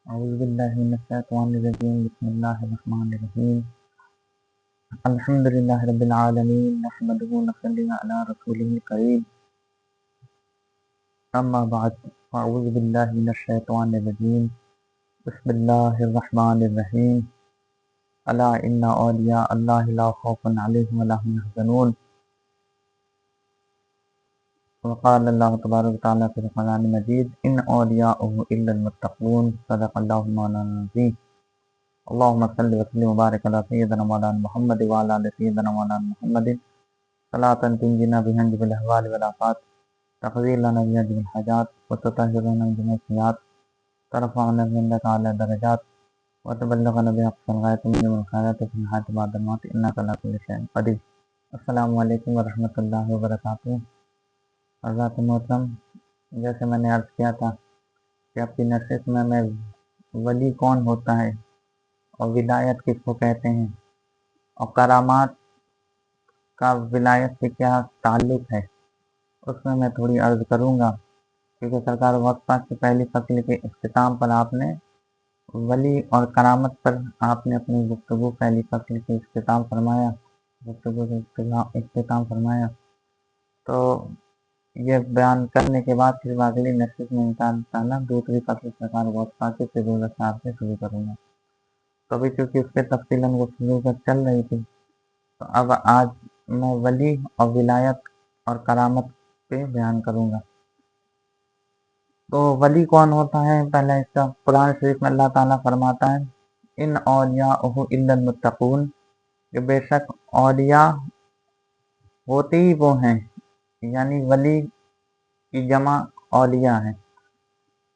اعوذ باللہ من الشیطان الرجیم بسم اللہ الرحمن الرحیم الحمد للہ رب العالمین نحمدہ ونصلی علی رسولہ الکریم اما بعد اعوذ باللہ من الشیطان الرجیم بسم اللہ الرحمن الرحیم الا ان اولیاء اللہ لا خوف علیہم ولا هم يحزنون وقال اللہ تبارک و تعالی فی القرآن المجید ان اولیاءه الا المتقون صدق اللہ مولانا العظیم اللهم صل وسلم وبارك على سيدنا مولانا محمد وعلى آل سيدنا مولانا محمد صلاة تنجينا بها من الأهوال والآفات تقضي لنا بها جميع الحاجات وتطهرنا من جميع السيئات ترفعنا عندك على درجات وتبلغنا بها أقصى الغاية من جميع الخيرات في الحياة بعد الموت إنك على كل شيء قدير. السلام علیکم ورحمۃ اللہ وبرکاتہ. حضرات محترم، جیسے میں نے عرض کیا تھا کہ اپنی نشست میں ولی کون ہوتا ہے اور ولایت کس کو کہتے ہیں اور کرامات کا ولایت سے کیا تعلق ہے، اس میں تھوڑی عرض کروں گا. کیونکہ سرکار وقت پاک کی پہلی فصل کے اختتام پر آپ نے ولی اور کرامت پر آپ نے اپنی گفتگو پہلی فصل کے اختتام فرمایا. تو یہ بیان کرنے کے بعد پھر اگلی نشست میں انشاءاللہ دوسری فصل سرکار وقت پاک کے فیض صاحب سے شروع کروں گا. تو ابھی چونکہ اس پہ تفصیلاً گفتگو چل رہی تھی، تو اب آج میں ولی اور ولایت اور کرامت پہ بیان کروں گا. تو ولی کون ہوتا ہے؟ پہلے اس کا قرآن شریف میں اللہ تعالیٰ فرماتا ہے ان اولیاءہ الا المتقون، کہ بے شک اولیاء ہوتے ہی وہ ہیں، یعنی ولی کی جمع اولیاء ہیں،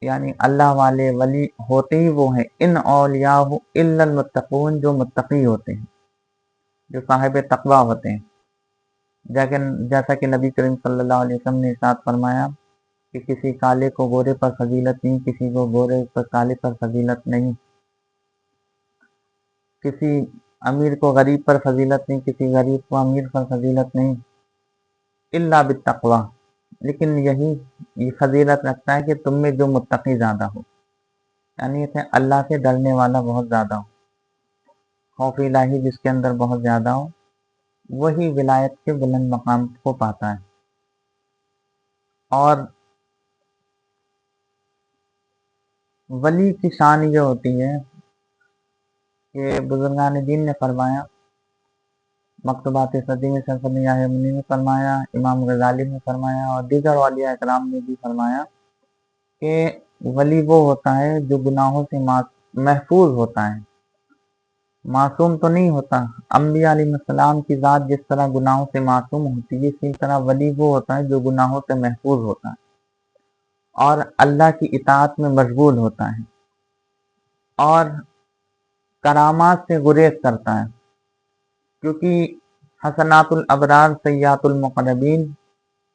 یعنی اللہ والے ولی ہوتے ہی وہ ہیں. ان اولیاء الا المتقون، جو متقی ہوتے ہیں، جو صاحب تقوی ہوتے ہیں. جیسا کہ نبی کریم صلی اللہ علیہ وسلم نے ارشاد فرمایا کہ کسی کالے کو گورے پر فضیلت نہیں، کسی کو گورے پر کالے پر فضیلت نہیں، کسی امیر کو غریب پر فضیلت نہیں، کسی غریب کو امیر پر فضیلت نہیں، الا بالتقوی، لیکن یہ فضیلت رکھتا ہے کہ تم میں جو متقی زیادہ ہو، یعنی اسے اللہ سے ڈرنے والا بہت زیادہ ہو، خوف الہی جس کے اندر بہت زیادہ ہو، وہی ولایت کے بلند مقام کو پاتا ہے. اور ولی کی شان یہ ہوتی ہے کہ بزرگان دین نے فرمایا، مکتوبات صدی میں سرفد یاحییٰ منی نے فرمایا، امام غزالی نے فرمایا اور دیگر اولیاء اکرام نے بھی فرمایا کہ ولی وہ ہوتا ہے جو گناہوں سے محفوظ ہوتا ہے. معصوم تو نہیں ہوتا. انبیاء علیہ السلام کی ذات جس طرح گناہوں سے معصوم ہوتی ہے، اسی طرح ولی وہ ہوتا ہے جو گناہوں سے محفوظ ہوتا ہے اور اللہ کی اطاعت میں مشغول ہوتا ہے اور کرامات سے گریز کرتا ہے. کیونکہ حسنات الابرار سیئات المقربین،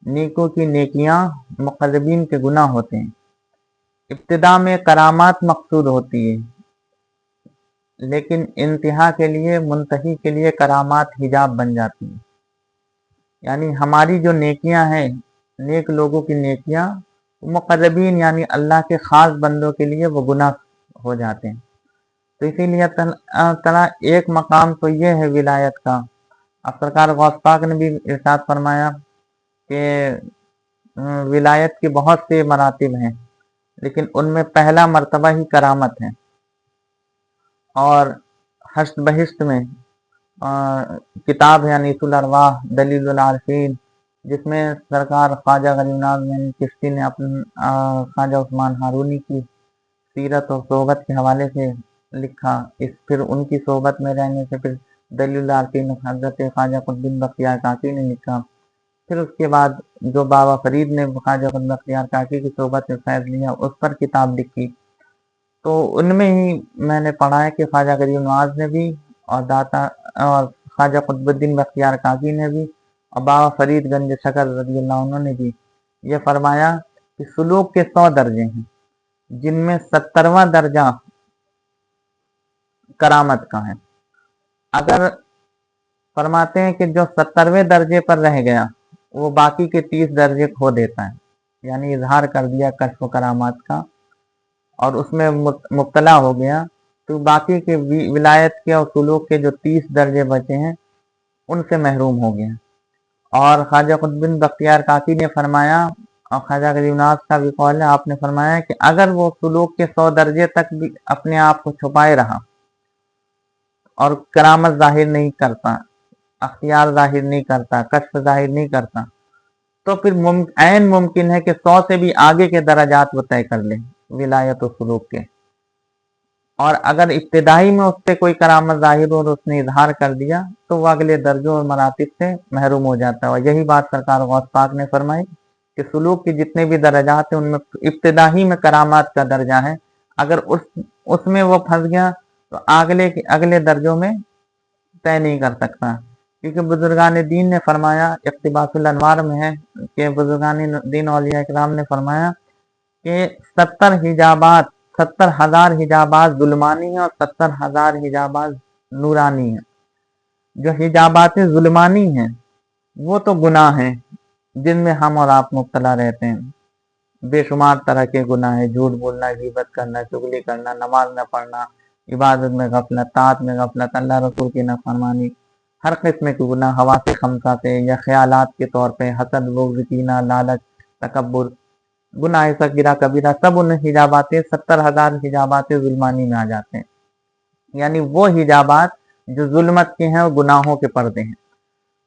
نیکوں کی نیکیاں مقربین کے گناہ ہوتے ہیں. ابتدا میں کرامات مقصود ہوتی ہے، لیکن انتہا کے لیے، منتہی کے لیے کرامات حجاب بن جاتی ہیں. یعنی ہماری جو نیکیاں ہیں، نیک لوگوں کی نیکیاں، مقربین یعنی اللہ کے خاص بندوں کے لیے وہ گناہ ہو جاتے ہیں. تو اسی لیے تعالیٰ ایک مقام تو یہ ہے ولایت کا. اب سرکار غوث پاک نے بھی ارشاد فرمایا کہ ولایت کے بہت سے مراتب ہیں، لیکن ان میں پہلا مرتبہ ہی کرامت ہے. اور حشت بہشت میں کتاب ہے انیس الارواح دلیل العارفین، جس میں سرکار خواجہ غریب نواز معین چشتی نے خواجہ عثمان ہارونی کی سیرت اور صحبت کے حوالے سے لکھا. پھر ان کی صحبت میں رہنے سے پھر دلیل العارفین حضرت خواجہ قطب الدین بختیار کاکی نے لکھا. پھر اس کے بعد جو بابا فرید نے خواجہ قطب بختیار کاکی کی صحبت سے فیض لیا، اس پر کتاب لکھی. تو ان میں ہی میں نے پڑھا ہے کہ خواجہ غریب نواز نے بھی اور خواجہ قطب الدین بختیار کاکی نے بھی اور بابا فرید گنج شکر رضی اللہ عنہ نے بھی یہ فرمایا کہ سلوک کے 100 درجے ہیں، جن میں 70واں درجہ کرامت کا ہے. اگر فرماتے ہیں کہ جو 70ویں درجے پر رہ گیا وہ باقی کے 30 درجے کھو دیتا ہے، یعنی اظہار کر دیا کشف و کرامات کا، اور اس میں مبتلا ہو گیا تو باقی کے ولایت کے اور سلوک کے جو 30 درجے بچے ہیں ان سے محروم ہو گیا۔ اور خواجہ قطب بن بختیار کاکی نے فرمایا، اور خواجہ غریب نواز کا بھی قول ہے، آپ نے فرمایا کہ اگر وہ سلوک کے 100 درجے تک بھی اپنے آپ کو چھپائے رہا اور کرامت ظاہر نہیں کرتا، اختیار ظاہر نہیں کرتا، کشف ظاہر نہیں کرتا، تو پھر عین ممکن ہے کہ 100 سے بھی آگے کے درجات وہ طے کر لیں ولایت و سلوک کے۔ اور اگر ابتدائی میں اس سے کوئی کرامت ظاہر ہو اور اس نے اظہار کر دیا تو وہ اگلے درجوں اور مراتب سے محروم ہو جاتا ہے۔ اور یہی بات سرکار غوث پاک نے فرمائی کہ سلوک کے جتنے بھی درجات ہیں ان میں ابتدائی میں کرامات کا درجہ ہے، اگر اس میں وہ پھنس گیا تو اگلے درجوں میں طے نہیں کر سکتا۔ کیونکہ بزرگان دین نے فرمایا، اقتباس الانوار میں ہے کہ بزرگان دین اولیاء اکرام نے فرمایا کہ 70,000 حجابات ظلمانی ہیں اور 70,000 حجابات نورانی ہیں۔ جو حجابات ظلمانی ہیں وہ تو گناہ ہیں جن میں ہم اور آپ مبتلا رہتے ہیں، بے شمار طرح کے گناہ ہیں، جھوٹ بولنا، غیبت کرنا، چغلی کرنا، نماز نہ پڑھنا، عبادت میں غفلت، طاعت میں غفلت، اللہ رسول کی نافرمانی، ہر قسم کے گناہ، حواس خمسہ سے یا خیالات کے طور پہ، حسد، بغض، کینہ، لالچ، تکبر، گناہ صغیرہ کبیرہ، سب ان حجابات 70,000 حجابات ظلمانی میں آ جاتے ہیں۔ یعنی وہ حجابات جو ظلمت کے ہیں اور گناہوں کے پردے ہیں۔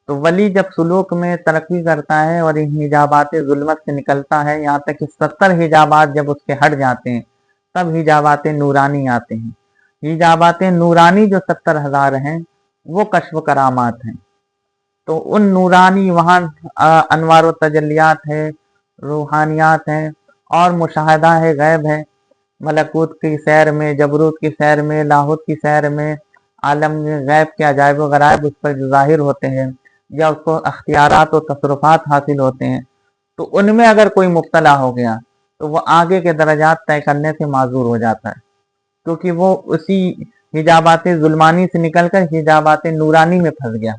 تو ولی جب سلوک میں ترقی کرتا ہے اور ان حجابات ظلمت سے نکلتا ہے، یہاں تک کہ 70 حجابات جب اس کے ہٹ جاتے ہیں تب حجابات نورانی آتے ہیں۔ حجابات نورانی جو 70,000 ہیں وہ کشف و کرامات ہیں۔ تو ان نورانی وہاں انوار و تجلیات ہے، روحانیات ہیں، اور مشاہدہ ہے، غیب ہے، ملکوت کی سیر میں، جبروت کی سیر میں، لاہوت کی سیر میں، عالم غیب کے عجائب و غرائب اس پر جو ظاہر ہوتے ہیں یا اس کو اختیارات و تصرفات حاصل ہوتے ہیں، تو ان میں اگر کوئی مبتلا ہو گیا تو وہ آگے کے درجات طے کرنے سے معذور ہو جاتا ہے، کیونکہ وہ اسی حجابات ظلمانی سے نکل کر حجابات نورانی میں پھنس گیا۔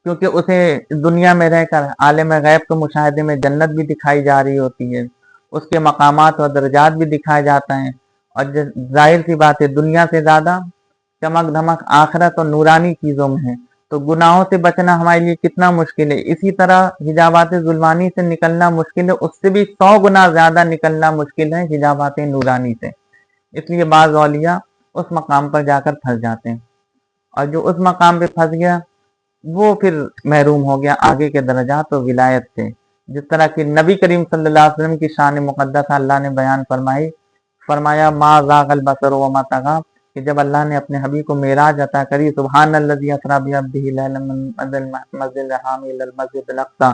کیونکہ اسے دنیا میں رہ کر عالم غیب کے مشاہدے میں جنت بھی دکھائی جا رہی ہوتی ہے، اس کے مقامات اور درجات بھی دکھائے جاتے ہیں، اور ظاہر سی بات ہے دنیا سے زیادہ چمک دھمک آخرت اور نورانی چیزوں میں ہے، تو گناہوں سے بچنا ہمارے لیے کتنا مشکل ہے۔ اسی طرح حجابات ظلمانی سے نکلنا مشکل ہے، اس سے بھی 100 گنا زیادہ نکلنا مشکل ہے حجابات نورانی سے۔ اس لیے بعض اولیاء اس مقام پر جا کر پھنس جاتے ہیں، اور جو اس مقام پہ پھنس گیا وہ پھر محروم ہو گیا آگے کے درجات و ولایت سے۔ جس طرح کہ نبی کریم صلی اللہ علیہ وسلم کی شان مقدسہ اللہ نے بیان فرمایا ما زاغ البصر وما طغى، کہ جب اللہ نے اپنے حبیب کو معراج عطا کری، سبحان الذی اسری بعبدہ لیلا من المسجد الحرام الی المسجد الاقصی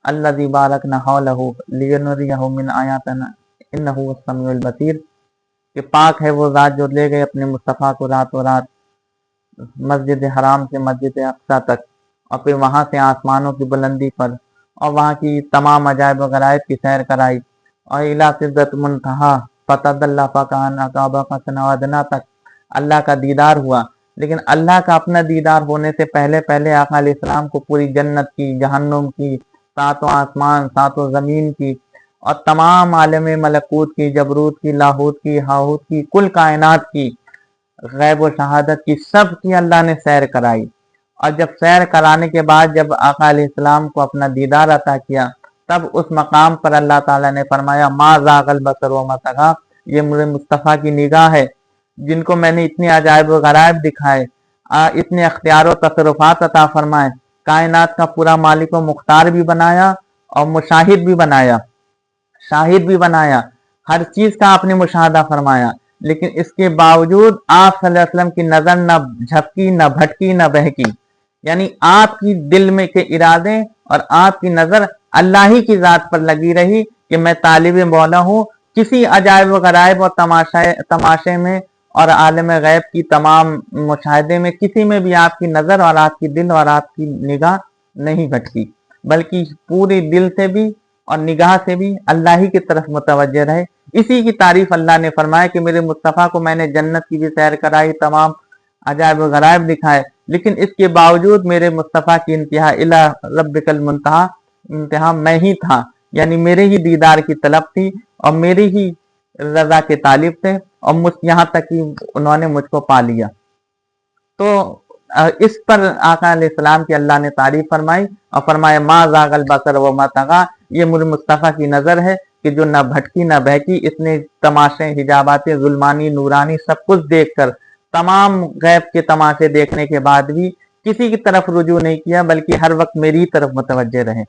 الذی بارکنا حولہ لنریہ من آیاتنا انہ هو السمیع البصیر، کہ پاک ہے وہ ذات جو لے گئے اپنے مصطفیٰ کو رات مسجد حرام سے مسجد اقصی تک، اور پھر وہاں سے آسمانوں کی بلندی پر اور وہاں کی تمام عجائب و غرائب کی سیر کرائی، اور الی سدرۃ المنتہی فتدلی فکان قاب قوسین او ادنی تک اللہ کا دیدار ہوا۔ لیکن اللہ کا اپنا دیدار ہونے سے پہلے آقا علیہ السلام کو پوری جنت کی، جہنم کی، ساتوں آسمان، ساتوں زمین کی، اور تمام عالم ملکوت کی، جبروت کی، لاہوت کی، ہاہوت کی، کل کائنات کی، غیب و شہادت کی، سب کی اللہ نے سیر کرائی۔ اور جب سیر کرانے کے بعد جب آقا علیہ السلام کو اپنا دیدار عطا کیا، تب اس مقام پر اللہ تعالیٰ نے فرمایا ما زاغ البصر وما طغى، یہ میرے مصطفیٰ کی نگاہ ہے جن کو میں نے اتنے عجائب و غرائب دکھائے، اتنے اختیار و تصرفات عطا فرمائے، کائنات کا پورا مالک و مختار بھی بنایا اور مشاہد بھی بنایا، شاہد بھی بنایا، ہر چیز کا آپ نے مشاہدہ فرمایا، لیکن اس کے باوجود آپ صلی اللہ علیہ وسلم کی نظر نہ جھپکی، نہ بھٹکی، نہ بہکی، یعنی آپ کی دل میں کے ارادے اور آپ کی نظر اللہ ہی کی ذات پر لگی رہی کہ میں طالب مولا ہوں، کسی عجائب و غرائب اور تماشے میں اور عالم غیب کی تمام مشاہدے میں کسی میں بھی آپ کی نظر اور آپ کی دل اور آپ کی نگاہ نہیں بھٹکی، بلکہ پوری دل سے بھی اور نگاہ سے بھی اللہ ہی کی طرف متوجہ رہے۔ اسی کی تعریف اللہ نے فرمایا کہ میرے مصطفیٰ کو میں نے جنت کی بھی سیر کرائی، تمام عجائب و غرائب دکھائے، لیکن اس کے باوجود میرے مصطفیٰ کی انتہا الی ربک المنتہی، انتہا میں ہی تھا، یعنی میرے ہی دیدار کی طلب تھی، اور میری ہی رضا کے طالب تھے اور یہاں تک کہ انہوں نے مجھ کو پا لیا۔ تو اس پر آقا علیہ السلام کی اللہ نے تعریف فرمائی اور فرمایا ما زاغ البصر وما طغی، یہ مجھ مصطفیٰ کی نظر ہے کہ جو نہ بھٹکی نہ بہکی، اس نے تماشے، حجابات ظلمانی نورانی سب کچھ دیکھ کر، تمام غیب کے تماشے دیکھنے کے بعد بھی کسی کی طرف رجوع نہیں کیا، بلکہ ہر وقت میری طرف متوجہ رہے۔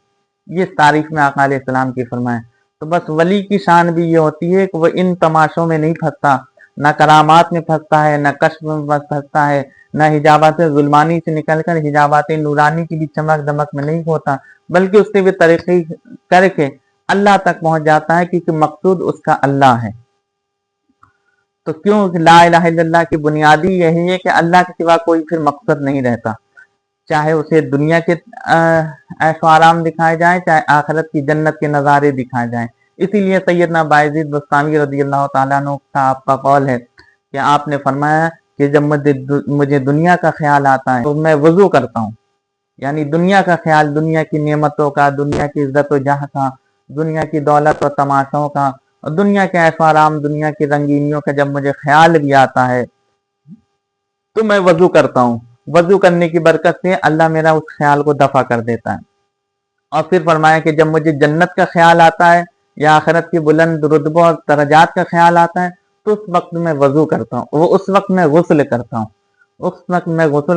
یہ تعریف میں آقا علیہ السلام کی فرمائے۔ تو بس ولی کی شان بھی یہ ہوتی ہے کہ وہ ان تماشوں میں نہیں پھنستا، نہ کرامات میں پھنستا ہے، نہ کشف میں پھنستا ہے، نہ حجابات ظلمانی سے نکل کر حجابات نورانی کی بھی چمک دمک میں نہیں ہوتا، بلکہ اس سے بھی طریقے کر کے اللہ تک پہنچ جاتا ہے، کیونکہ مقصود اس کا اللہ ہے۔ تو کیوں لا الہ الا اللہ کی بنیادی یہی ہے کہ اللہ کے سوا کوئی پھر مقصد نہیں رہتا، چاہے اسے دنیا کے عیش و آرام دکھائے جائیں، چاہے آخرت کی جنت کے نظارے دکھائے جائیں۔ اسی لیے سیدنا بایزید بستامی رضی اللہ تعالیٰ عنہ کا آپ کا قول ہے کہ آپ نے فرمایا کہ جب مجھے دنیا کا خیال آتا ہے تو میں وضو کرتا ہوں، یعنی دنیا کا خیال، دنیا کی نعمتوں کا، دنیا کی عزت و جاہ کا، دنیا کی دولت و تماشوں کا، اور دنیا کے عیش و آرام، دنیا کی رنگینیوں کا جب مجھے خیال بھی آتا ہے تو میں وضو کرتا ہوں۔ وضو کرنے کی برکت سے اللہ میرا اس خیال کو دفع کر دیتا ہے۔ اور پھر فرمایا کہ جب مجھے جنت کا خیال آتا ہے یا آخرت کی بلند رتبوں اور درجات کا خیال آتا ہے تو اس وقت میں وضو کرتا ہوں، اس وقت میں غسل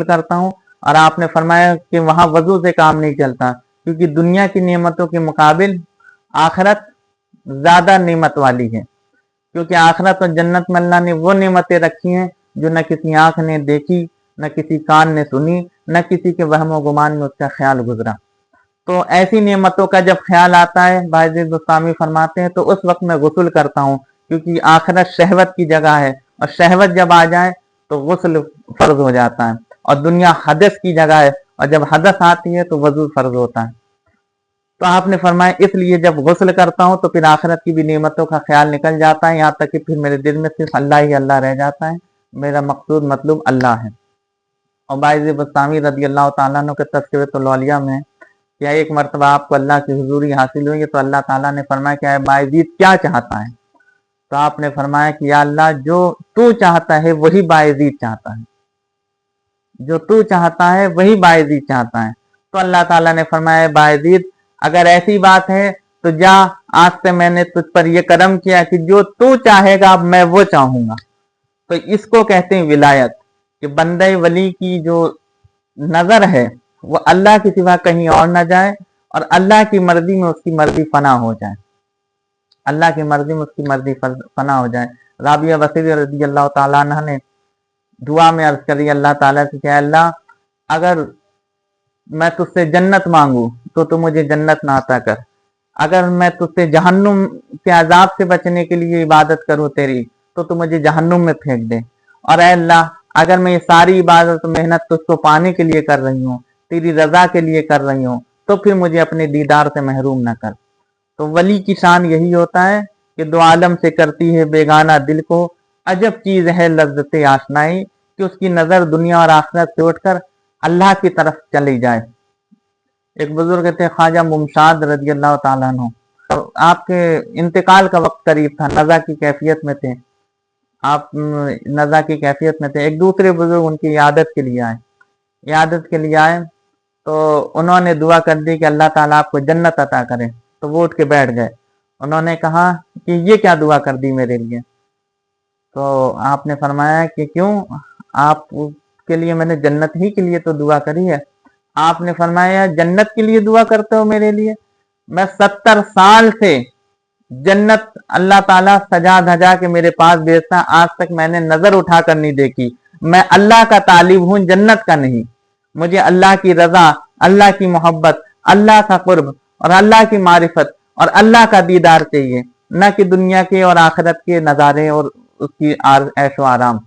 کرتا ہوں، اور آپ نے فرمایا کہ وہاں وضو سے کام نہیں چلتا، کیونکہ دنیا کی نعمتوں کے مقابل آخرت زیادہ نعمت والی ہے، کیونکہ آخرت اور جنت میں اللہ نے وہ نعمتیں رکھی ہیں جو نہ کسی آنکھ نے دیکھی، نہ کسی کان نے سنی، نہ کسی کے وہم و گمان میں اس کا خیال گزرا۔ تو ایسی نعمتوں کا جب خیال آتا ہے، بایزید بستامی فرماتے ہیں، تو اس وقت میں غسل کرتا ہوں، کیونکہ آخرت شہوت کی جگہ ہے، اور شہوت جب آ جائے تو غسل فرض ہو جاتا ہے، اور دنیا حدث کی جگہ ہے، اور جب حدث آتی ہے تو وضو فرض ہوتا ہے۔ تو آپ نے فرمایا اس لیے جب غسل کرتا ہوں تو پھر آخرت کی بھی نعمتوں کا خیال نکل جاتا ہے، یہاں تک کہ پھر میرے دل میں صرف اللہ ہی اللہ رہ جاتا ہے، میرا مقصود مطلوب اللہ ہے۔ اور بایزید بستامی رضی اللہ تعالیٰ عنہ کے تذکرۃ الاولیاء میں کیا ایک مرتبہ آپ کو اللہ کی حضوری حاصل ہوئی تو اللہ تعالیٰ نے فرمایا کہ اے بایزید کیا چاہتا ہے؟ تو آپ نے فرمایا کہ یا اللہ جو تو چاہتا ہے وہی بایزید چاہتا ہے، جو تو چاہتا ہے وہی بایزید چاہتا ہے۔ تو اللہ تعالیٰ نے فرمایا بایزید اگر ایسی بات ہے تو جا، آج سے میں نے تجھ پر یہ کرم کیا کہ جو تو چاہے گا میں وہ چاہوں گا۔ تو اس کو کہتے ہیں ولایت، کہ بندہ ولی کی جو نظر ہے وہ اللہ کے سوا کہیں اور نہ جائے، اور اللہ کی مرضی میں اس کی مرضی فنا ہو جائے، اللہ کی مرضی میں اس کی مرضی فنا ہو جائے۔ رابعہ بصری رضی اللہ تعالیٰ عنہ نے دعا میں عرض کری اللہ تعالیٰ سے کہ اللہ اگر میں تجھ سے جنت مانگوں تو مجھے جنت نہ عطا کر، اگر میں تجھ سے جہنم کے عذاب سے بچنے کے لیے عبادت کروں تیری تو مجھے جہنم میں پھینک دے، اور اے اللہ اگر میں یہ ساری عبادت و محنت تجھ کو پانے کے لیے کر رہی ہوں، تیری رضا کے لیے کر رہی ہوں، تو پھر مجھے اپنے دیدار سے محروم نہ کر۔ تو ولی کی شان یہی ہوتا ہے کہ دو عالم سے کرتی ہے بیگانہ دل کو، عجب چیز ہے لذت آشنائی، کہ اس کی نظر دنیا اور آخرت سے اٹھ کر اللہ کی طرف چلی جائے۔ ایک بزرگ تھے خواجہ ممشاد رضی اللہ تعالیٰ عنہ، آپ کے انتقال کا وقت قریب تھا، نزع کی کیفیت میں تھے، آپ نزع کی کیفیت میں تھے۔ ایک دوسرے بزرگ ان کی عیادت کے لیے آئے تو انہوں نے دعا کر دی کہ اللہ تعالیٰ آپ کو جنت عطا کرے، تو وہ اٹھ کے بیٹھ گئے۔ انہوں نے کہا کہ یہ کیا دعا کر دی میرے لیے؟ تو آپ نے فرمایا کہ کیوں، آپ کے لیے میں نے جنت ہی کے لیے تو دعا کری ہے۔ آپ نے فرمایا جنت کے لیے دعا کرتے ہو میرے لیے؟ میں 70 سال سے جنت اللہ تعالیٰ سجا دھجا کے میرے پاس بھیجتا، آج تک میں نے نظر اٹھا کر نہیں دیکھی۔ میں اللہ کا طالب ہوں، جنت کا نہیں۔ مجھے اللہ کی رضا، اللہ کی محبت، اللہ کا قرب اور اللہ کی معرفت اور اللہ کا دیدار چاہیے، نہ کہ دنیا کے اور آخرت کے نظارے اور اس کی عیش و آرام۔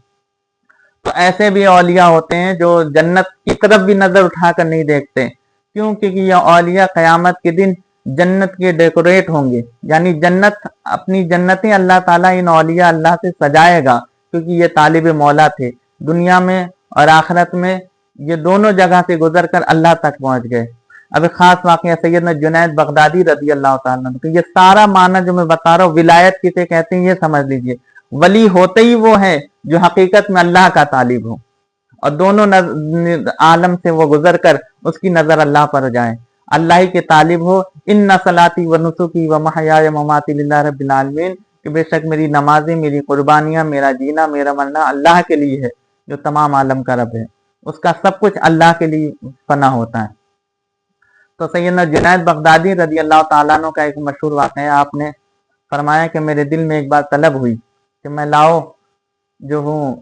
تو ایسے بھی اولیاء ہوتے ہیں جو جنت کی طرف بھی نظر اٹھا کر نہیں دیکھتے، کیوں کہ یہ اولیاء قیامت کے دن جنت کے ڈیکوریٹ ہوں گے، یعنی جنت، اپنی جنتیں اللہ تعالیٰ ان اولیاء اللہ سے سجائے گا، کیونکہ یہ طالب مولا تھے، دنیا میں اور آخرت میں یہ دونوں جگہ سے گزر کر اللہ تک پہنچ گئے۔ اب ایک خاص واقعہ سیدنا جنید بغدادی رضی اللہ تعالیٰ عنہ، یہ سارا معنی جو میں بتا رہا ہوں ولایت کسے کہتے ہیں یہ سمجھ لیجئے۔ ولی ہوتے ہی وہ ہے جو حقیقت میں اللہ کا طالب ہو اور دونوں عالم سے وہ گزر کر اس کی نظر اللہ پر جائے، اللہ ہی کے طالب ہو۔ ان صلاتی و نسکی و محیای مماتی للہ رب العالمین، کہ بے شک میری نمازیں، میری قربانیاں، میرا جینا، میرا مرنا اللہ کے لیے ہے جو تمام عالم کا رب ہے، اس کا سب کچھ اللہ کے لیے فنا ہوتا ہے۔ تو سیدنا جنید بغدادی رضی اللہ تعالیٰ عنہ کا ایک مشہور واقعہ ہے، آپ نے فرمایا کہ میرے دل میں ایک بار طلب ہوئی کہ میں لاؤ جو ہوں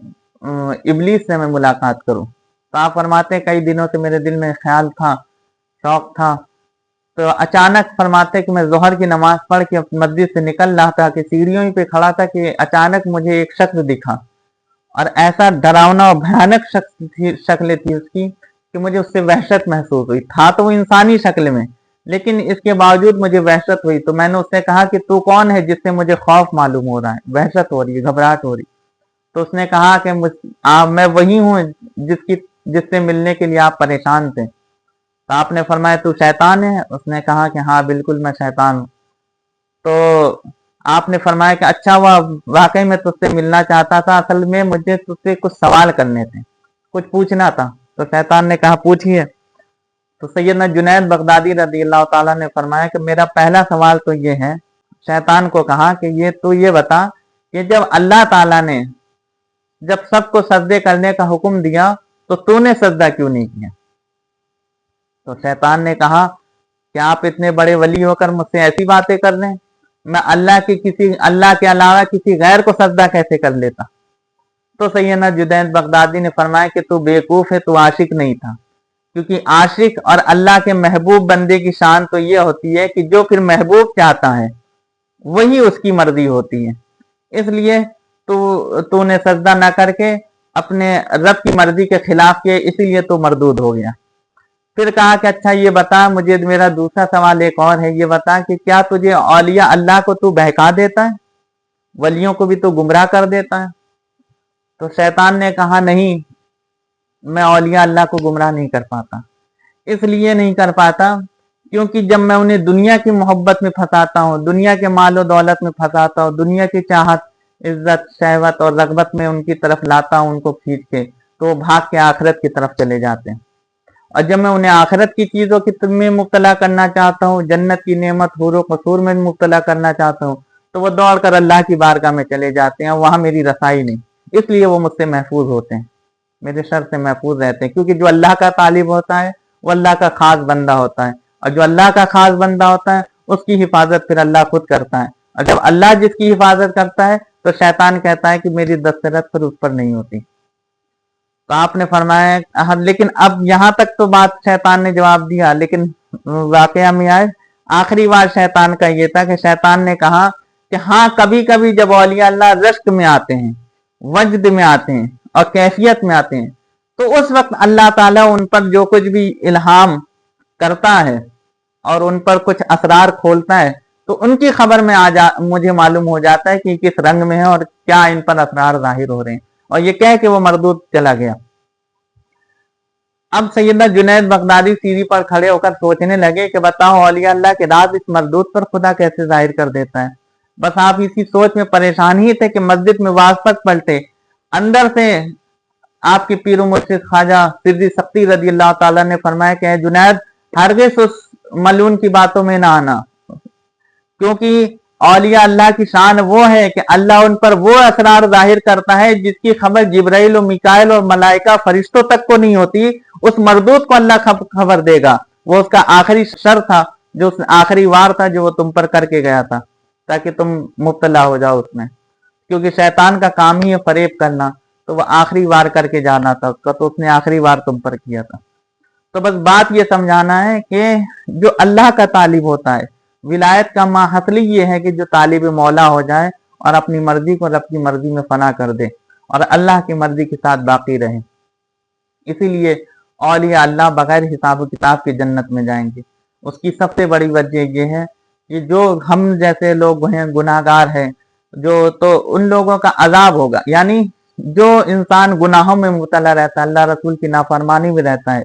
ابلیس سے میں ملاقات کروں۔ تو آپ فرماتے ہیں کئی دنوں سے میرے دل میں خیال تھا، شوق تھا، تو اچانک فرماتے کہ میں ظہر کی نماز پڑھ کے مسجد سے نکل رہا تھا کہ سیڑھیوں ہی پہ کھڑا تھا کہ اچانک مجھے ایک شخص دکھا، اور ایسا ڈراؤنا اور بھیانک شکل تھی اس کی کہ مجھے اس سے وحشت محسوس ہوئی۔ تھا تو وہ انسانی شکل میں، لیکن اس کے باوجود مجھے وحشت ہوئی۔ تو میں نے اس سے کہا کہ تو کون ہے جس سے مجھے خوف معلوم ہو رہا ہے، وحشت ہو رہی ہے، گھبراہٹ ہو رہی؟ تو اس نے کہا کہ میں وہی ہوں جس سے ملنے کے لیے آپ پریشان تھے۔ تو آپ نے فرمایا تو شیطان ہے؟ اس نے کہا کہ ہاں بالکل میں شیطان ہوں۔ تو آپ نے فرمایا کہ اچھا وہ واقعی میں تجھ سے ملنا چاہتا تھا، اصل میں مجھے تجھ سے کچھ سوال کرنے تھے، کچھ پوچھنا تھا۔ تو شیطان نے کہا پوچھیے۔ تو سیدنا جنید بغدادی رضی اللہ تعالیٰ نے فرمایا کہ میرا پہلا سوال تو یہ ہے، شیطان کو کہا کہ یہ بتا کہ جب اللہ تعالیٰ نے جب سب کو سجدے کرنے کا حکم دیا تو نے سجدہ کیوں نہیں کیا؟ تو شیطان نے کہا کہ آپ اتنے بڑے ولی ہو کر مجھ سے ایسی باتیں کر رہے ہیں، میں اللہ کے علاوہ کسی غیر کو سجدہ کیسے کر لیتا؟ تو سیدنا جنید بغدادی نے فرمایا کہ تو بیوقوف ہے، تو عاشق نہیں تھا، کیونکہ عاشق اور اللہ کے محبوب بندے کی شان تو یہ ہوتی ہے کہ جو پھر محبوب چاہتا ہے وہی اس کی مرضی ہوتی ہے، اس لیے تو نے سجدہ نہ کر کے اپنے رب کی مرضی کے خلاف کیا، اسی لیے تو مردود ہو گیا۔ پھر کہا کہ اچھا یہ بتا، مجھے میرا دوسرا سوال ایک اور ہے، یہ بتا کہ کیا تجھے اولیاء اللہ کو تو بہکا دیتا ہے، ولیوں کو بھی تو گمراہ کر دیتا ہے؟ تو شیطان نے کہا نہیں، میں اولیاء اللہ کو گمراہ نہیں کر پاتا۔ اس لیے نہیں کر پاتا کیونکہ جب میں انہیں دنیا کی محبت میں پھنساتا ہوں، دنیا کے مال و دولت میں پھنساتا ہوں، دنیا کی چاہت، عزت، شہوت اور رغبت میں ان کی طرف لاتا ہوں ان کو کھینچ کے، تو وہ بھاگ کے آخرت کی طرف چلے جاتے ہیں۔ اور جب میں انہیں آخرت کی چیزوں میں مبتلا کرنا چاہتا ہوں، جنت کی نعمت، حور و قصور میں مبتلا کرنا چاہتا ہوں، تو وہ دوڑ کر اللہ کی بارگاہ میں چلے جاتے ہیں، وہاں میری رسائی نہیں، اس لیے وہ مجھ سے محفوظ ہوتے ہیں، میرے شر سے محفوظ رہتے ہیں، کیونکہ جو اللہ کا طالب ہوتا ہے وہ اللہ کا خاص بندہ ہوتا ہے، اور جو اللہ کا خاص بندہ ہوتا ہے اس کی حفاظت پھر اللہ خود کرتا ہے، اور جب اللہ جس کی حفاظت کرتا ہے تو شیطان کہتا ہے کہ میری دسترس پھر اس پر نہیں ہوتی۔ تو آپ نے فرمایا لیکن اب یہاں تک تو بات شیطان نے جواب دیا، لیکن واقعہ میں آئے آخری بار شیطان کا یہ تھا کہ شیطان نے کہا کہ ہاں کبھی کبھی جب اولیاء اللہ رشک میں آتے ہیں، وجد میں آتے ہیں اور کیفیت میں آتے ہیں، تو اس وقت اللہ تعالیٰ ان پر جو کچھ بھی الہام کرتا ہے اور ان پر کچھ اسرار کھولتا ہے تو ان کی خبر میں مجھے معلوم ہو جاتا ہے کہ کس رنگ میں ہے اور کیا ان پر اسرار ظاہر ہو رہے ہیں، اور یہ کہہ کہ وہ مردود چلا گیا۔ اب سیدنا جنید بغدادی سیڑھی پر کھڑے ہو کر سوچنے لگے کہ بتاؤ اولیاء اللہ کے راز اس مردود پر خدا کیسے ظاہر کر دیتا ہے۔ بس آپ اسی سوچ میں پریشان ہی تھے کہ مسجد میں واسطت پلٹے، اندر سے آپ کی پیر و مرشد خواجہ سری سختی رضی اللہ تعالیٰ نے فرمایا کہ اے جنید، ہرگز اس ملعون کی باتوں میں نہ آنا، کیونکہ اولیاء اللہ کی شان وہ ہے کہ اللہ ان پر وہ اسرار ظاہر کرتا ہے جس کی خبر جبرائیل و میکائیل اور ملائکہ فرشتوں تک کو نہیں ہوتی، اس مردود کو اللہ خبر دے گا۔ وہ اس کا آخری شر تھا، جو اس آخری وار تھا جو وہ تم پر کر کے گیا تھا، تاکہ تم مبتلا ہو جاؤ اس میں، کیونکہ شیطان کا کام ہی ہے فریب کرنا، تو وہ آخری وار کر کے جانا تھا اس کا، تو اس نے آخری وار تم پر کیا تھا۔ تو بس بات یہ سمجھانا ہے کہ جو اللہ کا طالب ہوتا ہے، ولایت کا ماحصلی یہ ہے کہ جو طالب مولا ہو جائے اور اپنی مرضی کو رب کی مرضی میں فنا کر دے اور اللہ کی مرضی کے ساتھ باقی رہے۔ اسی لیے اولیاء اللہ بغیر حساب و کتاب کی جنت میں جائیں گے۔ اس کی سب سے بڑی وجہ یہ ہے کہ جو ہم جیسے لوگ ہیں، گناہ گار ہیں، تو ان لوگوں کا عذاب ہوگا، یعنی جو انسان گناہوں میں مبتلا رہتا ہے، اللہ رسول کی نافرمانی میں رہتا ہے،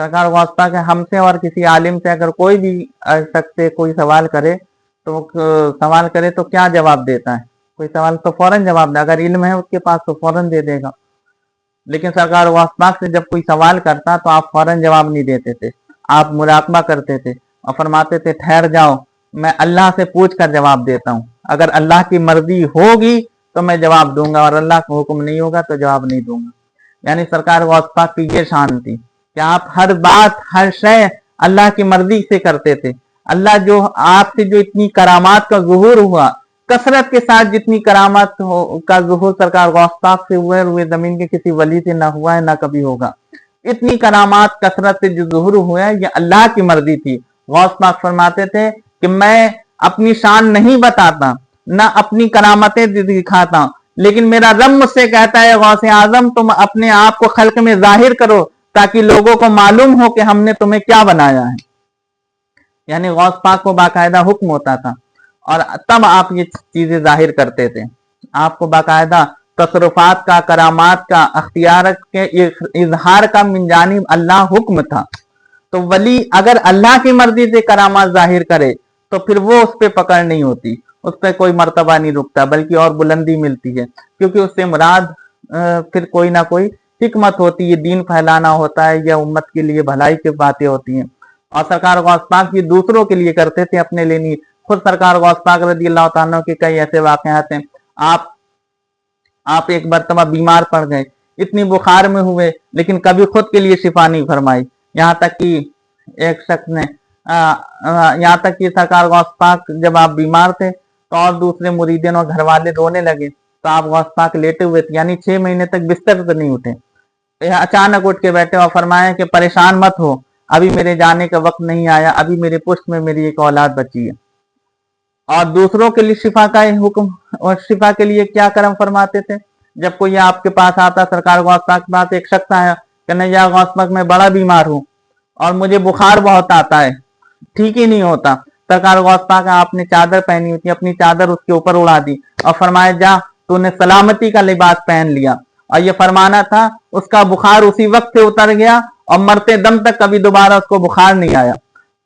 سرکار غوث پاک ہم سے اور کسی عالم سے اگر کوئی بھی شخص سے کوئی سوال کرے تو کیا جواب دیتا ہے؟ کوئی سوال تو فوراً جواب دے، اگر علم ہے اس کے پاس تو فوراً دے دے گا، لیکن سرکار غوث پاک سے جب کوئی سوال کرتا تو آپ فوراً جواب نہیں دیتے تھے، آپ مراقبہ کرتے تھے اور فرماتے تھے ٹھہر جاؤ، میں اللہ سے پوچھ کر جواب دیتا ہوں، اگر اللہ کی مرضی ہوگی تو میں جواب دوں گا اور اللہ کا حکم نہیں ہوگا تو جواب نہیں دوں گا۔ یعنی سرکار غوث پاک کی یہ شان تھی کہ آپ ہر بات ہر شے اللہ کی مرضی سے کرتے تھے۔ اللہ جو آپ سے جو اتنی کرامات کا ظہور ہوا، کثرت کے ساتھ جتنی کرامات کا ظہور سرکار غوث پاک سے ہوا ہے روئے زمین کے کسی ولی سے نہ ہوا ہے نہ کبھی ہوگا۔ اتنی کرامات کثرت سے جو ظہور ہوا ہے یہ اللہ کی مرضی تھی۔ غوث پاک فرماتے تھے کہ میں اپنی شان نہیں بتاتا نہ اپنی کرامتیں دکھاتا، لیکن میرا رب مجھ سے کہتا ہے غوث اعظم تم اپنے آپ کو خلق میں ظاہر کرو تاکہ لوگوں کو معلوم ہو کہ ہم نے تمہیں کیا بنایا ہے۔ یعنی غوث پاک کو باقاعدہ حکم ہوتا تھا اور تب آپ یہ چیزیں ظاہر کرتے تھے، آپ کو باقاعدہ تصرفات کا، کرامات کا، اختیارات کے اظہار کا من جانب اللہ حکم تھا۔ تو ولی اگر اللہ کی مرضی سے کرامات ظاہر کرے تو پھر وہ اس پہ پکڑ نہیں ہوتی، اس پہ کوئی مرتبہ نہیں رکتا بلکہ اور بلندی ملتی ہے، کیونکہ اس سے مراد پھر کوئی نہ کوئی حکمت ہوتی ہے، دین پھیلانا ہوتا ہے یا امت کے لیے بھلائی کی باتیں ہوتی ہیں۔ اور سرکار غوث پاک یہ دوسروں کے لیے کرتے تھے، اپنے لیے نہیں۔ خود سرکار غوث پاک رضی اللہ تعالیٰ عنہ کے کئی ایسے واقعات ہیں، آپ ایک مرتبہ بیمار پڑ گئے، اتنی بخار میں ہوئے لیکن کبھی خود کے لیے شفا نہیں فرمائی، یہاں تک کہ ایک شخص نے یہاں تک کہ سرکار غوث پاک جب آپ بیمار تھے تو اور دوسرے مریدین اور گھر والے رونے لگے تو آپ غوث پاک لیٹے ہوئے تھے، یعنی 6 مہینے تک بستر سے نہیں اٹھے، اچانک اٹھ کے بیٹھے اور فرمایا کہ پریشان مت ہو، ابھی میرے جانے کا وقت نہیں آیا، ابھی میرے پشت میں میری ایک اولاد بچی ہے۔ اور دوسروں کے لیے شفا کا حکم اور شفا کے لیے کیا کرم فرماتے تھے؟ جب کوئی آپ کے پاس آتا، سرکار غوث پاک کے پاس ایک شخص آیا کہ نہیں یا غوث پاک میں بڑا بیمار ہوں اور مجھے بخار بہت آتا ہے، ٹھیک ہی نہیں ہوتا، سرکار غوث پاک آپ نے چادر پہنی ہوئی تھی، اپنی چادر اس کے اوپر اڑا دی اور فرمایا جا تو نے سلامتی کا لباس پہن لیا، اور یہ فرمانا تھا اس کا بخار اسی وقت سے اتر گیا اور مرتے دم تک کبھی دوبارہ اس کو بخار نہیں آیا۔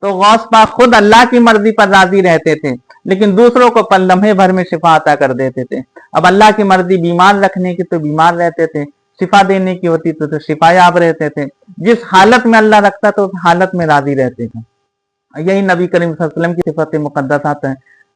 تو غوث پاک خود اللہ کی مرضی پر راضی رہتے تھے لیکن دوسروں کو پل لمحے بھر میں شفا عطا کر دیتے تھے۔ اب اللہ کی مرضی بیمار رکھنے کی تو بیمار رہتے تھے، شفا دینے کی ہوتی تو شفا یاب رہتے تھے، جس حالت میں اللہ رکھتا تو اس حالت میں راضی رہتے تھے۔ یہی نبی کریم صلی اللہ علیہ وسلم کی صفت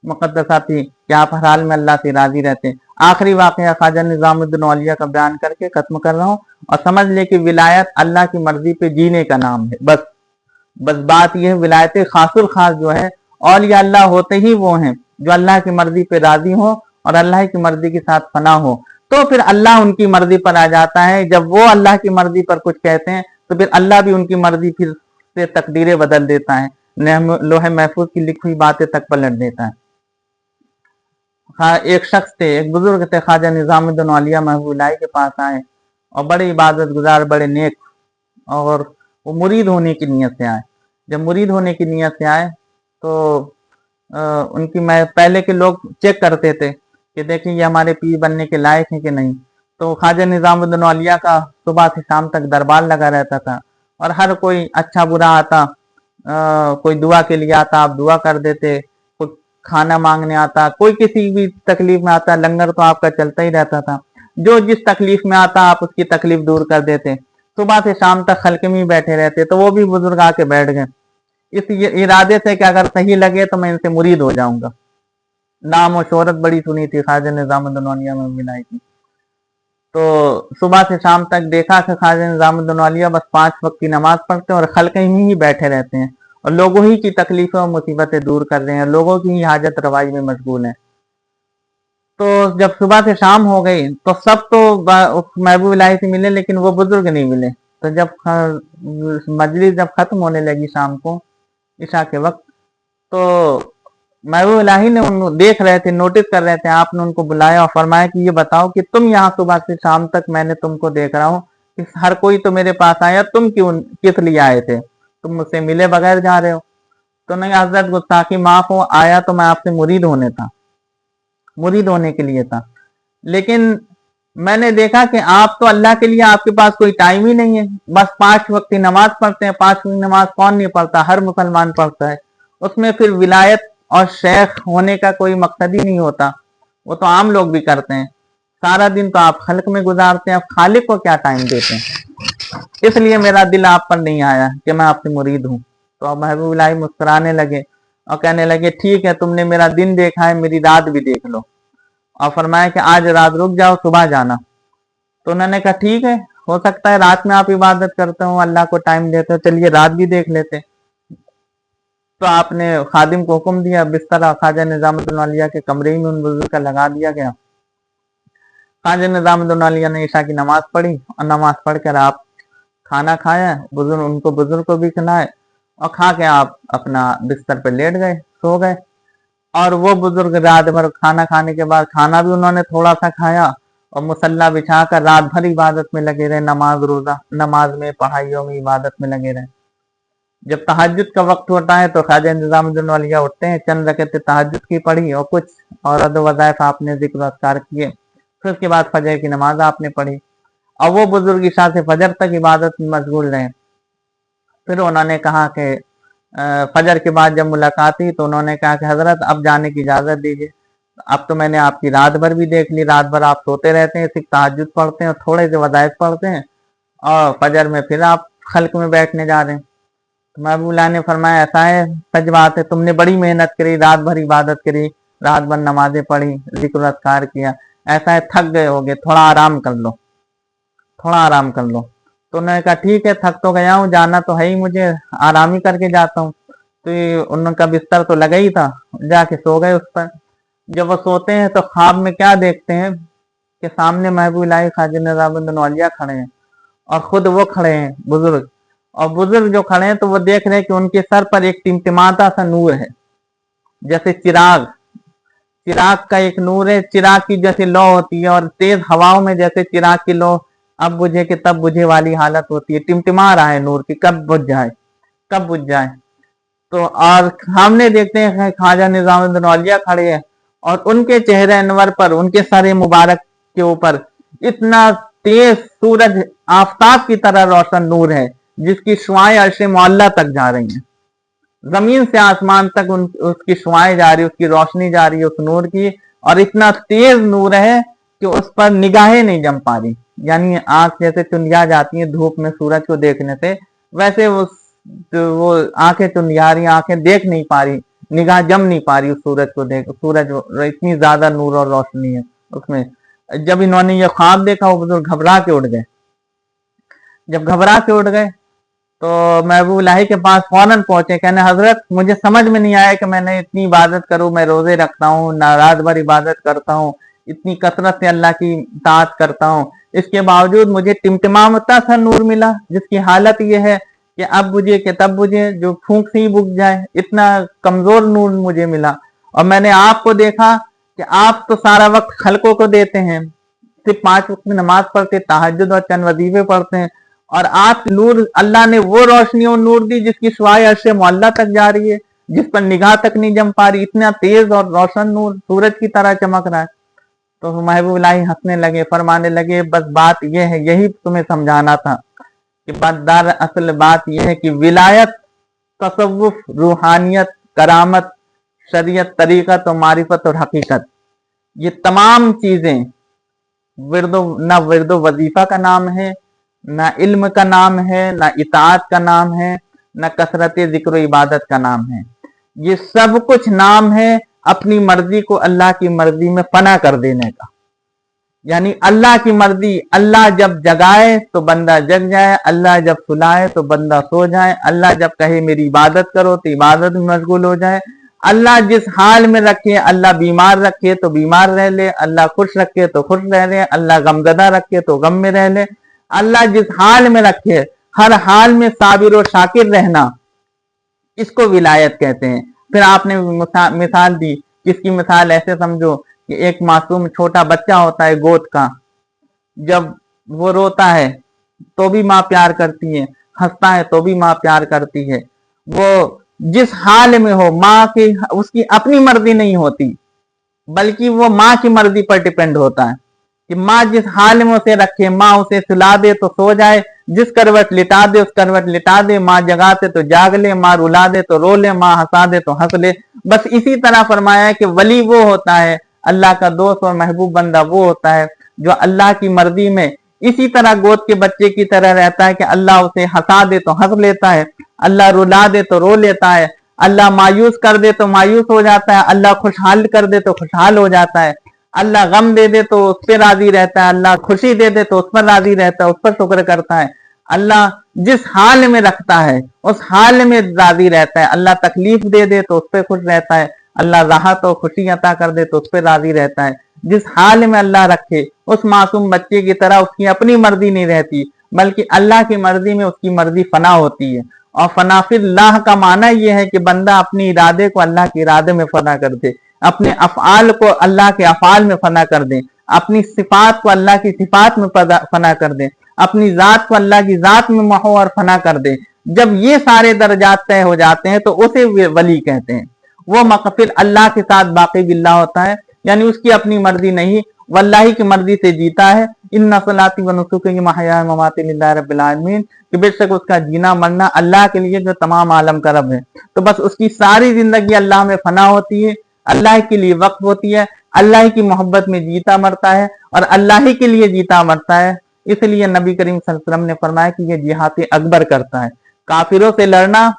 مقدسات تھی کہ آپ ہر حال میں اللہ سے راضی رہتے۔ آخری واقعہ خواجہ نظام الدین اولیاء کا بیان کر کے ختم کر رہا ہوں، اور سمجھ لے کہ ولایت اللہ کی مرضی پہ جینے کا نام ہے، بس بات یہ ہے، ولایت خاص الخاص جو ہے اولیاء اللہ ہوتے ہی وہ ہیں جو اللہ کی مرضی پہ راضی ہو اور اللہ کی مرضی کے ساتھ فنا ہو، تو پھر اللہ ان کی مرضی پر آ جاتا ہے۔ جب وہ اللہ کی مرضی پر کچھ کہتے ہیں تو پھر اللہ بھی ان کی مرضی پھر سے تقدیریں بدل دیتا ہے، لوح محفوظ کی لکھی ہوئی باتیں تک پلٹ دیتا ہے۔ ایک شخص تھے، ایک بزرگ تھے، خواجہ نظام الدین اولیاء محبوب اللہ کے پاس آئے اور بڑے عبادت گزار، بڑے نیک، اور وہ مرید ہونے کی نیت سے آئے۔ جب مرید ہونے کی نیت سے آئے تو ان کی پہلے کے لوگ چیک کرتے تھے کہ دیکھیں یہ ہمارے پیر بننے کے لائق ہیں کہ نہیں، تو خواجہ نظام الدین اولیاء کا صبح سے شام تک دربار لگا رہتا تھا اور ہر کوئی اچھا برا آتا، کوئی دعا کے لیے آتا، آپ دعا کر دیتے، کوئی کھانا مانگنے آتا، کوئی کسی بھی تکلیف میں آتا، لنگر تو آپ کا چلتا ہی رہتا تھا، جو جس تکلیف میں آتا آپ اس کی تکلیف دور کر دیتے، صبح سے شام تک خلقے میں بیٹھے رہتے۔ تو وہ بھی بزرگ آ کے بیٹھ گئے اس ارادے سے کہ اگر صحیح لگے تو میں ان سے مرید ہو جاؤں گا۔ نام و شہرت بڑی سنی تھی خواجہ نظام الدین اولیاء میں ملائی تھی، تو صبح سے شام تک دیکھا کہ خواجہ نظام الدین اولیاء بس 5 وقت کی نماز پڑھتے ہیں اور خلقے میں ہی بیٹھے رہتے ہیں اور لوگوں ہی کی تکلیفیں اور مصیبتیں دور کر رہے ہیں، لوگوں کی ہی حاجت روائی میں مشغول ہیں۔ تو جب صبح سے شام ہو گئی تو سب تو محبوب الہی سے ملے لیکن وہ بزرگ نہیں ملے، تو جب مجلس جب ختم ہونے لگی شام کو عشاء کے وقت، تو محبوب الہی نے ان کو دیکھ رہے تھے، نوٹس کر رہے تھے، آپ نے ان کو بلایا اور فرمایا کہ یہ بتاؤ کہ تم یہاں صبح سے شام تک میں نے تم کو دیکھ رہا ہوں کہ ہر کوئی تو میرے پاس آیا، تم کیوں کس لیے آئے تھے؟ تم مجھ سے ملے بغیر جا رہے ہو؟ تو نہیں حضرت گستاخی معاف ہو، آیا تو میں آپ سے مرید ہونے کے لیے تھا، لیکن میں نے دیکھا کہ آپ تو اللہ کے لیے آپ کے پاس کوئی ٹائم ہی نہیں ہے، بس 5 وقت کی نماز پڑھتے ہیں۔ 5 وقت نماز کون نہیں پڑھتا؟ ہر مسلمان پڑھتا ہے۔ اس میں پھر ولایت اور شیخ ہونے کا کوئی مقصد ہی نہیں ہوتا، وہ تو عام لوگ بھی کرتے ہیں۔ سارا دن تو آپ خلق میں گزارتے ہیں، آپ خالق کو کیا ٹائم دیتے ہیں؟ اس لیے میرا دل آپ پر نہیں آیا کہ میں آپ سے مرید ہوں۔ تو اب محبوب الہی مسکرانے لگے اور کہنے لگے ٹھیک ہے، تم نے میرا دن دیکھا ہے، میری رات بھی دیکھ لو۔ اور فرمایا کہ آج رات رک جاؤ، صبح جانا۔ تو انہوں نے کہا ٹھیک ہے، ہو سکتا ہے رات میں آپ عبادت کرتے ہوں، اللہ کو ٹائم دیتے ہو، چلیے رات بھی دیکھ لیتے۔ تو آپ نے خادم کو حکم دیا، بستر خواجہ نظام الدین اولیاء کے کمرے میں ان بزرگ کا لگا دیا گیا۔ خواجہ نظام الدین اولیاء نے عشاء کی نماز پڑھی اور نماز پڑھ کر آپ کھانا کھایا، بزرگ کو بھی کھلائے اور کھا کے آپ اپنا بستر پہ لیٹ گئے، سو گئے۔ اور وہ بزرگ رات بھر کھانا کھانے کے بعد کھانا بھی انہوں نے تھوڑا سا کھایا اور مصلی بچھا کر رات بھر عبادت میں لگے رہے، نماز روزہ، نماز میں، پڑھائیوں میں، عبادت میں لگے رہے۔ جب تہجد کا وقت ہوتا ہے تو خواجہ نظام الدین اولیاء اٹھتے ہیں، چند رکعتیں تہجد کی پڑھی اور کچھ اوراد و وظائف آپ نے ذکر و اذکار کیے، پھر اس کے بعد فجر کی نماز آپ نے پڑھی اور وہ بزرگ عشاء سے فجر تک عبادت میں مشغول رہے۔ پھر انہوں نے کہا کہ فجر کے بعد جب ملاقات ہوئی تو انہوں نے کہا کہ حضرت اب جانے کی اجازت دیجیے، اب تو میں نے آپ کی رات بھر بھی دیکھ لی، رات بھر آپ سوتے رہتے ہیں، صرف تہجد پڑھتے ہیں اور تھوڑے سے وظائف پڑھتے ہیں اور فجر میں پھر آپ خلق میں بیٹھنے جا رہے ہیں۔ محبوب اللہ نے فرمایا ایسا ہے، سچ بات ہے، تم نے بڑی محنت کری، رات بھر عبادت کری، رات بھر نمازیں پڑھی، ذکر و اذکار کیا، ایسا ہے تھک گئے ہوگے، تھوڑا آرام کر لو، تھوڑا آرام کر لو۔ تو انہوں نے کہا ٹھیک ہے، تھک تو گیا ہوں، جانا تو ہے ہی، مجھے آرام ہی کر کے جاتا ہوں۔ تو ان کا بستر تو لگا ہی تھا، جا کے سو گئے اس پر۔ جب وہ سوتے ہیں تو خواب میں کیا دیکھتے ہیں کہ سامنے محبوب الہی خواجہ نظام الدین اولیاء کھڑے ہیں اور خود وہ کھڑے ہیں بزرگ، اور بزرگ جو کھڑے ہیں تو وہ دیکھ رہے ہیں کہ ان کے سر پر ایک ٹمٹماتا سا نور ہے، جیسے چراغ کا ایک نور ہے، چراغ کی جیسے لو ہوتی ہے اور تیز ہواؤں میں جیسے چراغ کی لو اب بجھے کہ تب بجھے والی حالت ہوتی ہے، ٹمٹما رہا ہے نور کی، کب بجھ جائے۔ تو اور سامنے دیکھتے ہیں خواجہ نظام الدین اولیاء کھڑے ہیں اور ان کے چہرے انور پر، ان کے سر مبارک کے اوپر اتنا تیز سورج آفتاب کی طرح روشن نور ہے جس کی شعاعیں عرش معلیٰ تک جا رہی ہیں، زمین سے آسمان تک اس کی شعاعیں جا رہی، اس کی روشنی جا رہی ہے اس نور کی، اور اتنا تیز نور ہے کہ اس پر نگاہیں نہیں جم پا رہی، یعنی آنکھ جیسے چندیا جاتی ہیں دھوپ میں سورج کو دیکھنے سے، ویسے وہ آنکھیں چندیا رہی، آنکھیں دیکھ نہیں پا رہی، نگاہ جم نہیں پا رہی اس سورج کو دیکھ، سورج اتنی زیادہ نور اور روشنی ہے اس میں۔ جب انہوں نے یہ خواب دیکھا وہ بزرگ گھبرا کے اٹھ گئے۔ جب گھبرا کے اٹھ گئے تو محبوب الہی کے پاس فوراً پہنچے، کہنے حضرت مجھے سمجھ میں نہیں آیا کہ میں نے اتنی عبادت کروں، میں روزے رکھتا ہوں، رات بھر عبادت کرتا ہوں، اتنی کثرت سے اللہ کی اطاعت کرتا ہوں، اس کے باوجود مجھے ٹمٹماتا سا نور ملا جس کی حالت یہ ہے کہ اب بجھے کہ تب بجھے، جو پھونک سے ہی بجھ جائے، اتنا کمزور نور مجھے ملا۔ اور میں نے آپ کو دیکھا کہ آپ تو سارا وقت خلقوں کو دیتے ہیں، صرف 5 وقت میں نماز پڑھتے، تہجد اور چند وظیفے پڑھتے ہیں، اور آپ نور، اللہ نے وہ روشنی اور نور دی جس کی شعاع عرش معلیٰ تک جا رہی ہے، جس پر نگاہ تک نہیں جم پا رہی، اتنا تیز اور روشن نور سورج کی طرح چمک رہا ہے۔ تو محبوب الہی ہنسنے لگے، فرمانے لگے بس بات یہ ہے، یہی تمہیں سمجھانا تھا کہ اصل بات یہ ہے کہ ولایت، تصوف، روحانیت، کرامت، شریعت، طریقت و معرفت اور حقیقت، یہ تمام چیزیں نہ ورد و وظیفہ کا نام ہے، نہ علم کا نام ہے، نہ اطاعت کا نام ہے، نہ کثرت ذکر و عبادت کا نام ہے، یہ سب کچھ نام ہے اپنی مرضی کو اللہ کی مرضی میں فنا کر دینے کا۔ یعنی اللہ کی مرضی، اللہ جب جگائے تو بندہ جگ جائے، اللہ جب سلائے تو بندہ سو جائے، اللہ جب کہے میری عبادت کرو تو عبادت میں مشغول ہو جائے، اللہ جس حال میں رکھے، اللہ بیمار رکھے تو بیمار رہ لے، اللہ خوش رکھے تو خوش رہ لے، اللہ غمزدہ رکھے تو غم میں رہ لے، اللہ جس حال میں رکھے ہر حال میں صابر و شاکر رہنا، اس کو ولایت کہتے ہیں۔ پھر آپ نے مثال دی، کس کی مثال ایسے سمجھو کہ ایک معصوم چھوٹا بچہ ہوتا ہے گود کا، جب وہ روتا ہے تو بھی ماں پیار کرتی ہے، ہنستا ہے تو بھی ماں پیار کرتی ہے، وہ جس حال میں ہو ماں کی، اس کی اپنی مرضی نہیں ہوتی بلکہ وہ ماں کی مرضی پر ڈیپینڈ ہوتا ہے۔ کہ ماں جس حال میں اسے رکھے، ماں اسے سلا دے تو سو جائے، جس کروٹ لٹا دے اس کروٹ لٹا دے، ماں جگا دے تو جاگ لے، ماں رلا دے تو رو لے، ماں ہنسا دے تو ہنس لے۔ بس اسی طرح فرمایا کہ ولی وہ ہوتا ہے، اللہ کا دوست اور محبوب بندہ وہ ہوتا ہے جو اللہ کی مرضی میں اسی طرح گود کے بچے کی طرح رہتا ہے کہ اللہ اسے ہنسا دے تو ہنس لیتا ہے، اللہ رلا دے تو رو لیتا ہے، اللہ مایوس کر دے تو مایوس ہو جاتا ہے، اللہ خوشحال کر دے تو خوشحال ہو جاتا ہے، اللہ غم دے دے تو اس پہ راضی رہتا ہے، اللہ خوشی دے دے تو اس پر راضی رہتا ہے، اس پر شکر کرتا ہے، اللہ جس حال میں رکھتا ہے اس حال میں راضی رہتا ہے، اللہ تکلیف دے دے تو اس پہ خوش رہتا ہے، اللہ راحت اور خوشی عطا کر دے تو اس پہ راضی رہتا ہے۔ جس حال میں اللہ رکھے اس معصوم بچے کی طرح اس کی اپنی مرضی نہیں رہتی، بلکہ اللہ کی مرضی میں اس کی مرضی فنا ہوتی ہے۔ اور فنا فی اللہ کا معنی یہ ہے کہ بندہ اپنی ارادے کو اللہ کے ارادے میں فنا کر دے، اپنے افعال کو اللہ کے افعال میں فنا کر دے، اپنی صفات کو اللہ کی صفات میں فنا کر دے، اپنی ذات کو اللہ کی ذات میں محو اور فنا کر دے۔ جب یہ سارے درجات طے ہو جاتے ہیں تو اسے ولی کہتے ہیں۔ وہ مقفل اللہ کے ساتھ باقی باللہ ہوتا ہے، یعنی اس کی اپنی مرضی نہیں، واللہ کی مرضی سے جیتا ہے۔ ان صلاتی و نسکی محیا مماتی للہ رب العالمین، کہ بے شک اس کا جینا مرنا اللہ کے لیے جو تمام عالم کا رب ہے، تو بس اس کی ساری زندگی اللہ میں فنا ہوتی ہے، اللہ کے لیے وقف ہوتی ہے، اللہ کی محبت میں جیتا مرتا ہے اور اللہ ہی کے لیے جیتا مرتا ہے۔ اس لیے نبی کریم صلی اللہ علیہ وسلم نے فرمایا کہ یہ جہاد اکبر کرتا ہے۔ کافروں سے لڑنا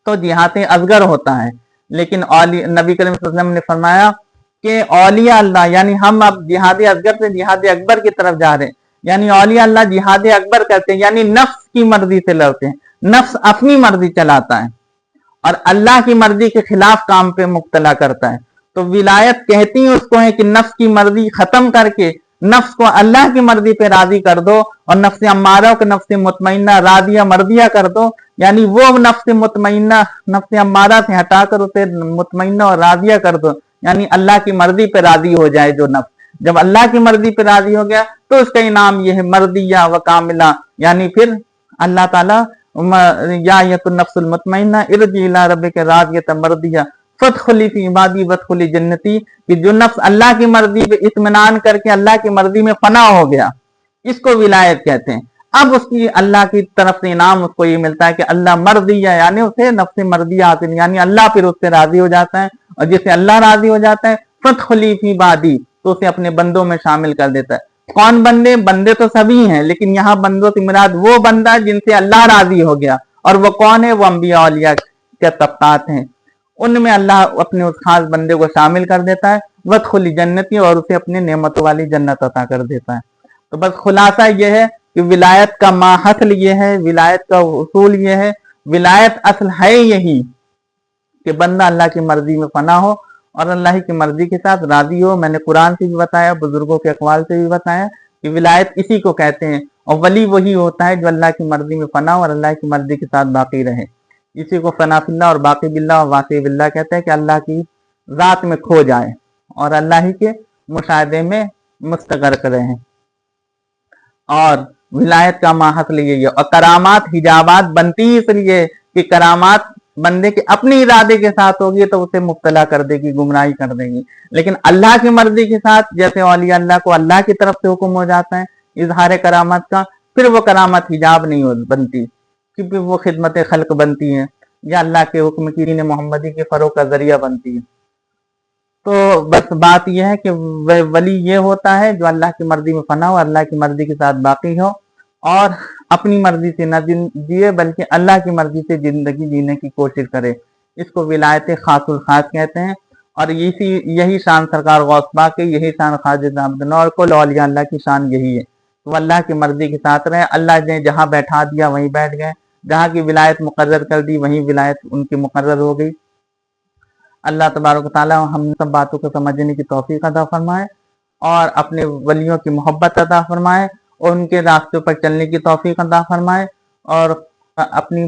تو جہاد اصغر ہوتا ہے، لیکن نبی کریم صلی اللہ علیہ وسلم نے فرمایا کہ اولیاء اللہ، یعنی ہم اب جہاد اصغر سے جہاد اکبر کی طرف جا رہے ہیں، یعنی اولیاء اللہ جہاد اکبر کرتے ہیں، یعنی نفس کی مرضی سے لڑتے ہیں، نفس اپنی مرضی چلاتا ہے اور اللہ کی مرضی کے خلاف کام پہ مبتلا کرتا ہے۔ تو ولایت کہتی ہیں اس کو ہے کہ نفس کی مرضی ختم کر کے نفس کو اللہ کی مرضی پہ راضی کر دو، اور نفس امارہ کو نفس مطمئنہ راضیہ مرضیہ کر دو، یعنی وہ نفس مطمئنہ نفس امارہ سے ہٹا کر اسے مطمئنہ اور راضیہ کر دو، یعنی اللہ کی مرضی پہ راضی ہو جائے جو نفس۔ جب اللہ کی مرضی پہ راضی ہو گیا تو اس کا انعام یہ ہے مرضیہ و کاملہ، یعنی پھر اللہ تعالیٰ یا النفس المطمئنہ ارجعی الی ربک راضیۃ مرضیہ فادخلی فی عبادی وادخلی جنتی، کہ جو نفس اللہ کی مرضی پہ اطمینان کر کے اللہ کی مرضی میں فنا ہو گیا، اس کو ولایت کہتے ہیں۔ اب اس کی اللہ کی طرف سے انعام اس کو یہ ملتا ہے کہ اللہ مرضیہ، یعنی اسے نفس مرضیہ حاصل، یعنی اللہ پھر اس سے راضی ہو جاتا ہے، اور جس سے اللہ راضی ہو جاتا ہے فادخلی فی عبادی، تو اسے اپنے بندوں میں شامل کر دیتا ہے۔ کون بندے؟ بندے تو سبھی ہیں، لیکن یہاں بندوں سے مراد وہ بندہ جن سے اللہ راضی ہو گیا، اور وہ کون ہے؟ وہ انبیاء اولیاء کے طبقات ہیں، ان میں اللہ اپنے اس خاص بندے کو شامل کر دیتا ہے، وادخلی جنتی، اور اسے اپنے نعمتوں والی جنت عطا کر دیتا ہے۔ تو بس خلاصہ یہ ہے کہ ولایت کا ماحصل یہ ہے، ولایت کا اصول یہ ہے، ولایت اصل ہے یہی کہ بندہ اللہ کی مرضی میں فنا ہو اور اللہ کی مرضی کے ساتھ راضی ہو۔ میں نے قرآن سے بھی بتایا، بزرگوں کے اقوال سے بھی بتایا کہ ولایت اسی کو کہتے ہیں، اور ولی وہی ہوتا ہے جو اللہ کی مرضی میں فنا ہو اور اللہ کی مرضی کے ساتھ باقی رہے۔ اسی کو فنا فی اللہ اور باقی باللہ اور واقع باللہ کہتے ہیں، کہ اللہ کی ذات میں کھو جائے اور اللہ ہی کے مشاہدے میں مستغرق رہے۔ اور ولایت کا ماحصل یہی ہے۔ اور کرامات حجابات بنتی اس لیے کہ کرامات بندے کے اپنی ارادے کے ساتھ ہوگی تو اسے مبتلا کر دے گی، گمراہی کر دے گی، لیکن اللہ کی مرضی کے ساتھ جیسے اولیاء اللہ کو اللہ کی طرف سے حکم ہو جاتا ہے اظہار کرامت کا، پھر وہ کرامت حجاب نہیں بنتی، کیونکہ وہ خدمت خلق بنتی ہیں یا اللہ کے حکم کی دین محمدی کے فروغ کا ذریعہ بنتی ہے۔ تو بس بات یہ ہے کہ ولی یہ ہوتا ہے جو اللہ کی مرضی میں فنا ہو، اللہ کی مرضی کے ساتھ باقی ہو، اور اپنی مرضی سے نہ جیے بلکہ اللہ کی مرضی سے زندگی جینے کی کوشش کرے۔ اس کو ولایت خاص الخاص کہتے ہیں، اور یہی شان سرکار غوث پاک کی، یہی شان خواجہ عبداللہ اور کل اولیاء اللہ کی شان یہی ہے، وہ اللہ کی مرضی کے ساتھ رہے۔ اللہ نے جہاں بیٹھا دیا وہیں بیٹھ گئے، جہاں کی ولایت مقرر کر دی وہیں ولایت ان کی مقرر ہو گئی۔ اللہ تبارک و تعالیٰ ہم سب باتوں کو سمجھنے کی توفیق عطا فرمائے، اور اپنے ولیوں کی محبت عطا فرمائے، اور ان کے راستے پر چلنے کی توفیق عطا فرمائے، اور اپنی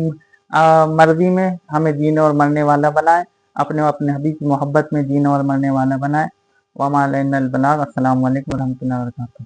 مرضی میں ہمیں جینے اور مرنے والا بنائے، اپنے حبیب کی محبت میں جینے اور مرنے والا بنائے۔ وما علینا البلاغ۔ السلام علیکم ورحمۃ اللہ وبرکاتہ۔